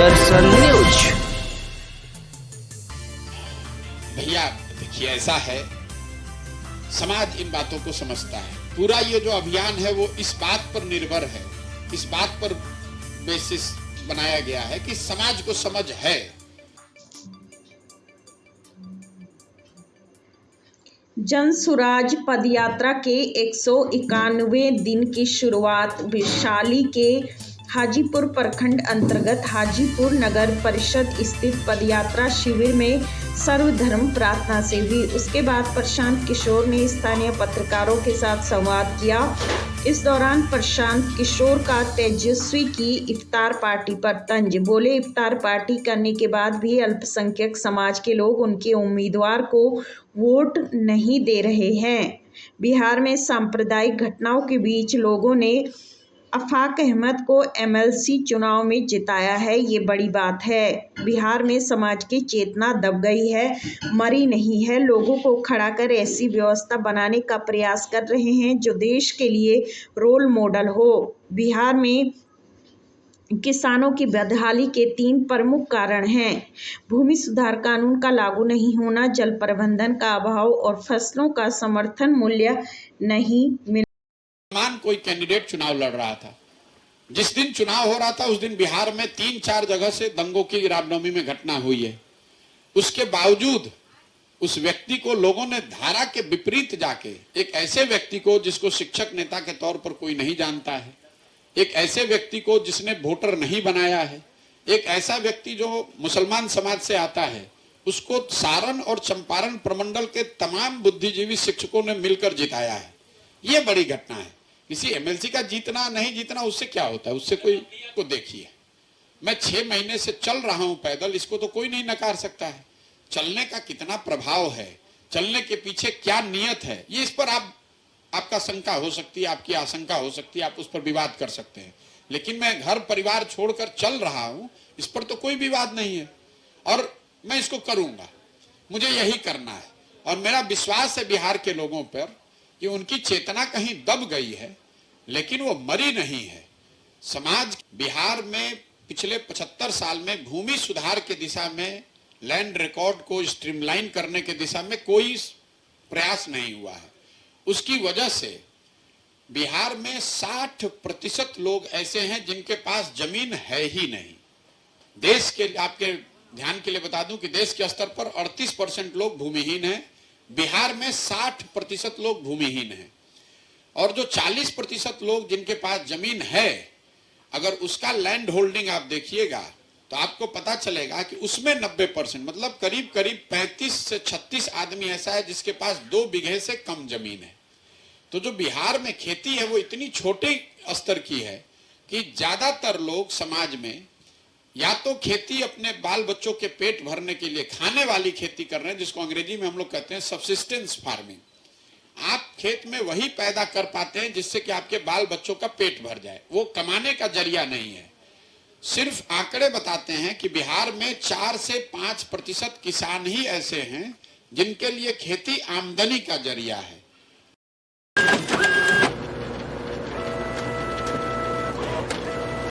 दर्शन news. भैया देखिए, ऐसा है, समाज इन बातों को समझता है। पूरा ये जो अभियान है वो इस बात पर निर्भर है, इस बात पर बेसिस बनाया गया है कि समाज को समझ है। जनसुराज पदयात्रा के 191वें दिन की शुरुआत वैशाली के हाजीपुर प्रखंड अंतर्गत हाजीपुर नगर परिषद स्थित पदयात्रा शिविर में सर्वधर्म प्रार्थना से हुई। उसके बाद प्रशांत किशोर ने स्थानीय पत्रकारों के साथ संवाद किया। इस दौरान प्रशांत किशोर का तेजस्वी की इफ्तार पार्टी पर तंज। बोले, इफ्तार पार्टी करने के बाद भी अल्पसंख्यक समाज के लोग उनके उम्मीदवार को वोट नहीं दे रहे हैं। बिहार में सांप्रदायिक घटनाओं के बीच लोगों ने आफाक अहमद को एमएलसी चुनाव में जिताया है, ये बड़ी बात है। बिहार में समाज की चेतना दब गई है, मरी नहीं है। लोगों को खड़ा कर ऐसी व्यवस्था बनाने का प्रयास कर रहे हैं जो देश के लिए रोल मॉडल हो। बिहार में किसानों की बदहाली के 3 प्रमुख कारण हैं: भूमि सुधार कानून का लागू नहीं होना, जल प्रबंधन का अभाव और फसलों का समर्थन मूल्य नहीं मिलना। कोई कैंडिडेट चुनाव लड़ रहा था, जिस दिन चुनाव हो रहा था उस दिन बिहार में 3-4 जगह से दंगों की रामनवमी में घटना हुई है। उसके बावजूद उस व्यक्ति को लोगों ने धारा के विपरीत जाके, एक ऐसे व्यक्ति को जिसको शिक्षक नेता के तौर पर कोई नहीं जानता है, एक ऐसे व्यक्ति को जिसने वोटर नहीं बनाया है, एक ऐसा व्यक्ति जो मुसलमान समाज से आता है, उसको सारण और चंपारण प्रमंडल के तमाम बुद्धिजीवी शिक्षकों ने मिलकर जिताया है। ये बड़ी घटना है। किसी एमएलसी का जीतना नहीं जीतना उससे क्या होता है, उससे कोई को देखिए। मैं 6 महीने से चल रहा हूं पैदल, इसको तो कोई नहीं नकार सकता है। चलने का कितना प्रभाव है, चलने के पीछे क्या नियत है, ये इस पर आपका शंका हो सकती है, आपकी आशंका हो सकती है, आप उस पर विवाद कर सकते हैं। लेकिन मैं घर परिवार छोड़कर चल रहा हूं, इस पर तो कोई विवाद नहीं है और मैं इसको करूंगा। मुझे यही करना है और मेरा विश्वास है बिहार के लोगों पर कि उनकी चेतना कहीं दब गई है, लेकिन वो मरी नहीं है। समाज बिहार में पिछले 75 साल में भूमि सुधार के दिशा में, लैंड रिकॉर्ड को स्ट्रीमलाइन करने के दिशा में कोई प्रयास नहीं हुआ है। उसकी वजह से बिहार में 60% लोग ऐसे हैं जिनके पास जमीन है ही नहीं। देश के, आपके ध्यान के लिए बता दूं कि देश के स्तर पर 38% लोग भूमिहीन हैं, बिहार में 60% लोग भूमिहीन हैं। और जो 40% लोग जिनके पास जमीन है, अगर उसका लैंड होल्डिंग आप देखिएगा तो आपको पता चलेगा कि उसमें 90%, मतलब करीब करीब 35 से 36 आदमी ऐसा है जिसके पास 2 बीघे से कम जमीन है। तो जो बिहार में खेती है वो इतनी छोटे स्तर की है कि ज्यादातर लोग समाज में या तो खेती अपने बाल बच्चों के पेट भरने के लिए खाने वाली खेती कर रहे हैं, जिसको अंग्रेजी में हम लोग कहते हैं सब्सिस्टेंस फार्मिंग। आप खेत में वही पैदा कर पाते हैं जिससे कि आपके बाल बच्चों का पेट भर जाए, वो कमाने का जरिया नहीं है। सिर्फ आंकड़े बताते हैं कि बिहार में 4 से 5% किसान ही ऐसे हैं जिनके लिए खेती आमदनी का जरिया है।